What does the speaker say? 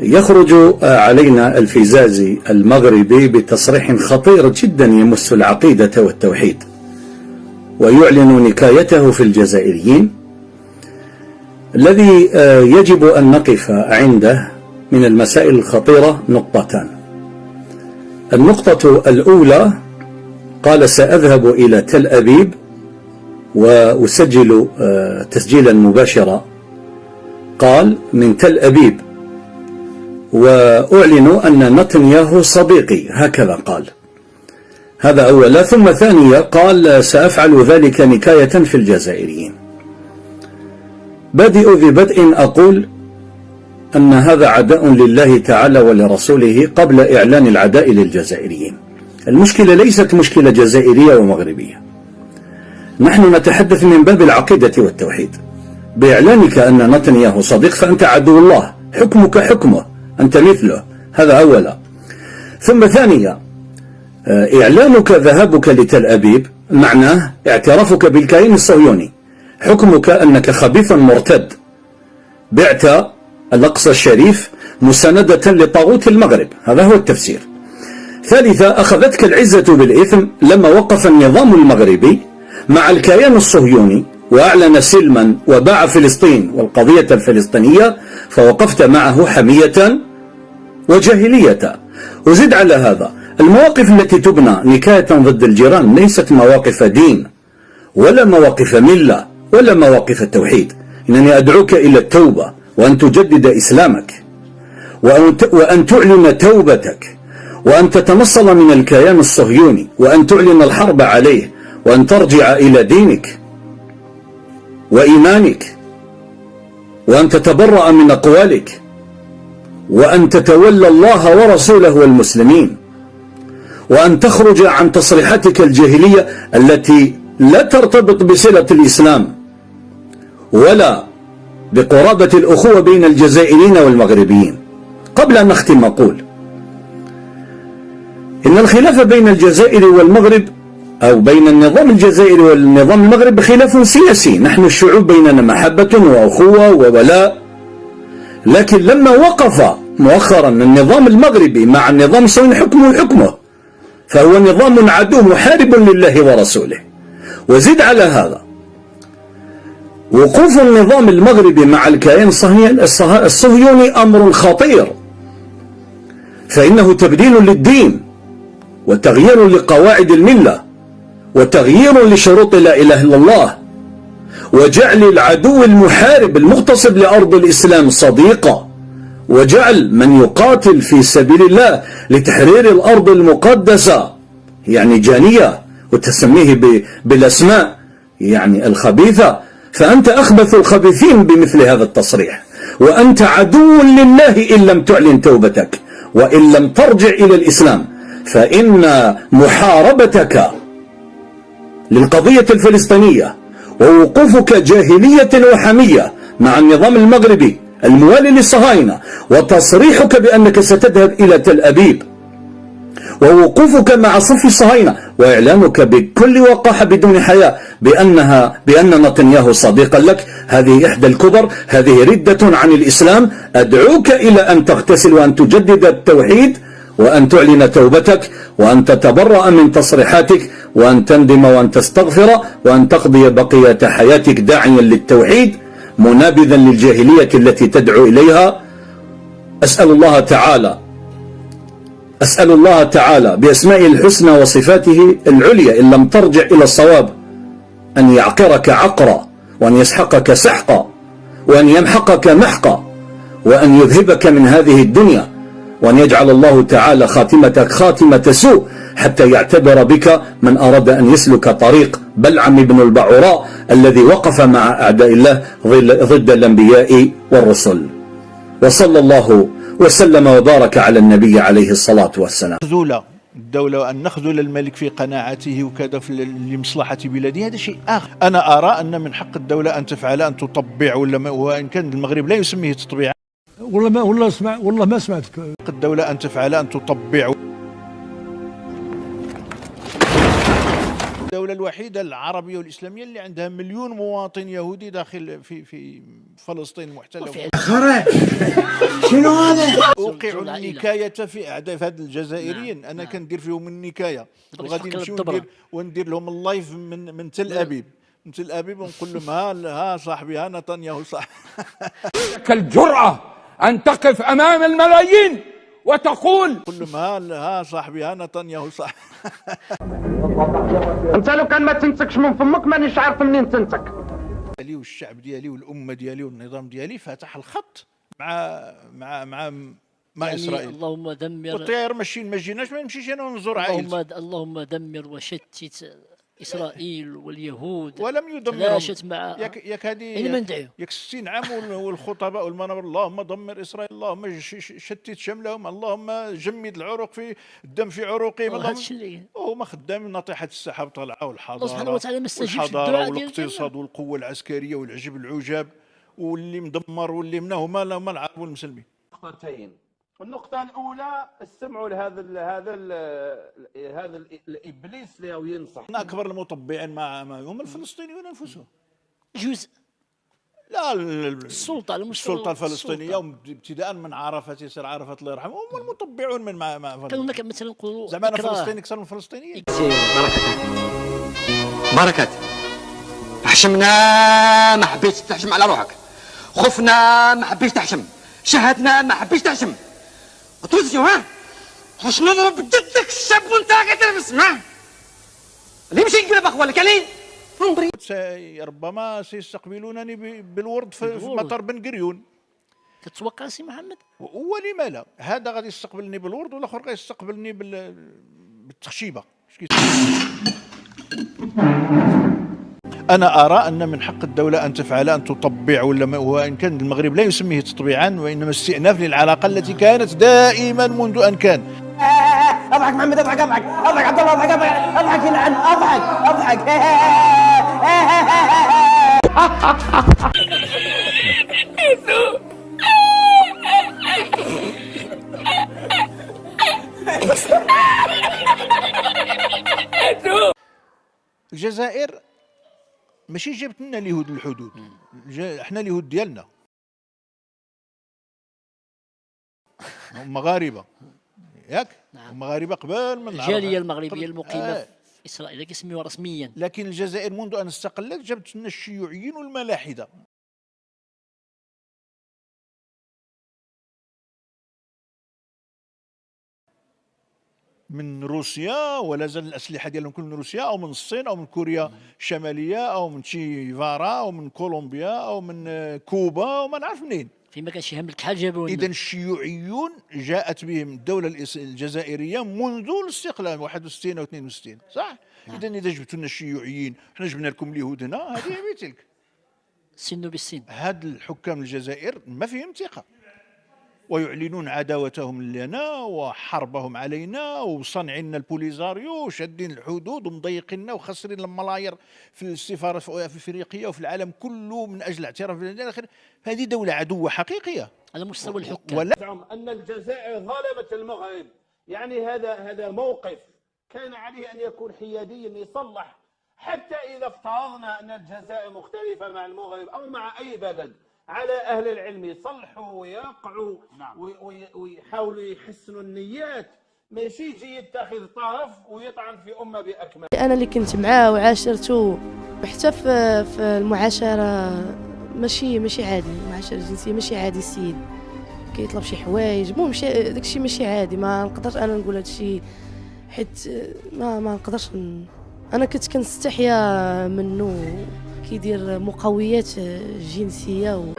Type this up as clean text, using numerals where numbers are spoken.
يخرج علينا الفيزازي المغربي بتصريح خطير جدا يمس العقيدة والتوحيد، ويعلن نكايته في الجزائريين. الذي يجب أن نقف عنده من المسائل الخطيرة نقطتان. النقطة الأولى، قال: سأذهب إلى تل أبيب وأسجل تسجيلا مباشرا، قال: من تل أبيب، وأعلن أن نتنياهو صديقي، هكذا قال. هذا أولا. ثم ثانيا، قال: سأفعل ذلك نكاية في الجزائريين. بادئ ذي بدء أقول أن هذا عداء لله تعالى ولرسوله قبل إعلان العداء للجزائريين. المشكلة ليست مشكلة جزائرية ومغربية، نحن نتحدث من باب العقيدة والتوحيد. بإعلانك أن نتنياهو صديق فأنت عدو الله، حكمك حكمه، أنت مثله، هذا أولا. ثم ثانيا، إعلانك ذهابك لتل أبيب معناه اعترافك بالكيان الصهيوني، حكمك أنك خبيث مرتد، بعت الأقصى الشريف مساندة لطاغوت المغرب، هذا هو التفسير. ثالثا، أخذتك العزة بالإثم لما وقف النظام المغربي مع الكيان الصهيوني وأعلن سلما وباع فلسطين والقضية الفلسطينية، فوقفت معه حمية وجاهلية. وزد على هذا، المواقف التي تبنى نكاية ضد الجيران ليست مواقف دين ولا مواقف ملة ولا مواقف التوحيد. إنني أدعوك إلى التوبة، وأن تجدد إسلامك، وأن تعلن توبتك، وأن تتنصل من الكيان الصهيوني، وأن تعلن الحرب عليه، وأن ترجع إلى دينك وإيمانك، وأن تتبرأ من أقوالك، وأن تتولى الله ورسوله والمسلمين، وأن تخرج عن تصريحاتك الجاهلية التي لا ترتبط بصلة الإسلام ولا بقرابة الأخوة بين الجزائريين والمغربيين. قبل أن نختم أقول إن الخلاف بين الجزائر والمغرب، أو بين النظام الجزائري والنظام المغرب، خلاف سياسي. نحن الشعوب بيننا محبة وأخوة وولاء، لكن لما وقف مؤخرا النظام المغربي مع النظام الصهيوني حكمه، فهو نظام عدو محارب لله ورسوله. وزد على هذا، وقوف النظام المغربي مع الكيان الصهيوني أمر خطير، فإنه تبديل للدين وتغيير لقواعد الملة وتغيير لشروط لا إله إلا الله، وجعل العدو المحارب المغتصب لأرض الإسلام صديقا، وجعل من يقاتل في سبيل الله لتحرير الأرض المقدسة يعني جانية، وتسميه بالأسماء يعني الخبيثة. فأنت أخبث الخبيثين بمثل هذا التصريح، وأنت عدو لله إن لم تعلن توبتك وإن لم ترجع إلى الإسلام، فإن محاربتك للقضية الفلسطينية ووقوفك جاهلية وحمية مع النظام المغربي الموالي للصهاينة، وتصريحك بأنك ستذهب إلى تل أبيب، ووقوفك مع صف الصهاينة، وإعلانك بكل وقاحة بدون حياء بأن نتنياهو صديقا لك، هذه إحدى الكبر، هذه ردة عن الإسلام. أدعوك إلى أن تغتسل وأن تجدد التوحيد، وأن تعلن توبتك، وأن تتبرأ من تصريحاتك، وأن تندم وأن تستغفر، وأن تقضي بقية حياتك داعيا للتوحيد منابذا للجاهلية التي تدعو إليها. أسأل الله تعالى بأسمائه الحسنى وصفاته العليا إن لم ترجع إلى الصواب أن يعقرك عقرا، وأن يسحقك سحقا، وأن يمحقك محقا، وأن يذهبك من هذه الدنيا، وأن يجعل الله تعالى خاتمتك خاتمة سوء، حتى يعتبر بك من أراد أن يسلك طريق بلعم بن البعوراء الذي وقف مع أعداء الله ضد الأنبياء والرسل. وصلى الله وسلم وبارك على النبي عليه الصلاة والسلام. الدولة وأن نخذل الملك في قناعته وكذا لمصلحة بلاده، هذا شيء آخر. أنا أرى أن من حق الدولة أن تفعل، أن تطبع، وإن كان المغرب لا يسميه تطبيع. والله ما سمعتك. الدولة أن تفعل، أن تطبع. الدولة الوحيدة العربية والإسلامية اللي عندها مليون مواطن يهودي داخل في فلسطين المحتلة. شنو هذا؟ أوقع النكاية في أعداء هاد الجزائريين. أنا كندير فيهم النكاية، وغادي نمشيو وندير لهم اللايف من تل أبيب. من تل أبيب ونقول لهم ها صاحبي، ها نتنياهو صاحبي. لك الجرأة أن تقف أمام الملايين وتقول قل لهم ها صاحبي، ها نتنياهو صاحبي. انت لو كان ما تنسكش من فمك مانيش عارف منين تنسك. ديالي والشعب ديالي والأمة ديالي والنظام ديالي فتح الخط مع يعني إسرائيل. اللهم دمر، والطيار ما جيناش، ما نمشيش انا ونزور عائلتي. اللهم دمر وشتت إسرائيل واليهود. ولم يدمرهم. تلاشت مع ياك هذه ياك 60 عام والخطباء والمنابر اللهم دمر إسرائيل، اللهم شتت شملهم، اللهم جمد العروق في الدم في عروقهم. هذا الشيء اللي هما خدامين ناطحة السحاب طالعة، والحضارة الله سبحانه وتعالى ما استجيبش والحضارة للدعاء والاقتصاد والقوة العسكرية والعجب العجاب، واللي مدمر واللي هما العرب والمسلمين. نقطتين. النقطة الأولى استمعوا لهذا الإبليس اللي هو ينصح. أكبر المطبعين مع هم الفلسطينيون أنفسهم. جزء لا السلطة الفلسطينية ابتداء من عرفات، ياسر عرفات الله يرحمه، هم المطبعون مع كانوا مثلا نقولوا زعما انا فلسطيني اكثر من الفلسطينيين. بركات حشمنا ما حبيتش تحشم على روحك، خفنا ما حبيتش تحشم، شهدنا ما حبيتش تحشم، ترزيو ها واش نضرب جدك الشاب وانت قاعد تسمع اللي يمشي يقلب اخوالك عليه. ربما سيستقبلونني بالورد في مطار بن قريون. تتوقع سي محمد؟ ولما لا؟ هذا غادي يستقبلني بالورد والاخر غادي يستقبلني بالتخشيبه. أنا أرى أن من حق الدولة أن تفعل، أن تطبع، وإن كان المغرب لا يسميه تطبيعا وإنما استئناف للعلاقة التي كانت دائما منذ أن كان. اضحك محمد، اضحك اضحك اضحك عبد الله، اضحك اضحك اضحك يلعن، اضحك الجزائر ماشي جابت لنا اليهود الحدود، احنا اليهود ديالنا هم مغاربه، ياك؟ هم مغاربه قبل من الجاليه المغربيه المقيمه في اسرائيل كيسميوها رسميا. لكن الجزائر منذ ان استقلت جابت لنا الشيوعيين والملاحده. من روسيا، ولا زال الاسلحه ديالهم كل من روسيا او من الصين او من كوريا الشماليه او من تشيفارا او من كولومبيا او من كوبا وما نعرف منين. فيما كان شي هملك حال جابوا لنا. اذا الشيوعيون جاءت بهم الدوله الجزائريه منذ الاستقلال 61 او 62 صح؟ اذا جبتوا لنا الشيوعيين، حنا جبنا لكم اليهود هنا، هذه بتلك سن بالسن. هاد الحكام الجزائر ما فيهم ثقه، ويعلنون عداوتهم لنا وحربهم علينا وصنعنا البوليزاريو وشادين الحدود ومضيقنا وخسرين الملايير في السفاره في افريقيا وفي العالم كله من اجل اعتراف بالجزائر. هذه دوله عدوه حقيقيه على مستوى الحكام. ولا ان الجزائر ظلمت المغرب، يعني هذا موقف كان عليه ان يكون حياديا يصلح، حتى اذا افترضنا ان الجزائر مختلفه مع المغرب او مع اي بلد، على أهل العلم يصلحوا ويقعوا ويحاولوا يحسنوا النيات، ماشي يجي يتخذ طرف ويطعن في أمة بأكمل. أنا اللي كنت معاه وعاشرته حتى في المعاشرة ماشي عادي، المعاشرة الجنسية ماشي عادي. السيد كيطلب شي حوايج، المهم داكشي ماشي عادي. ما نقدرش أنا نقول هادشي حيت ما نقدرش. أنا كنت كنستحيا منه كيدير مقويات جنسية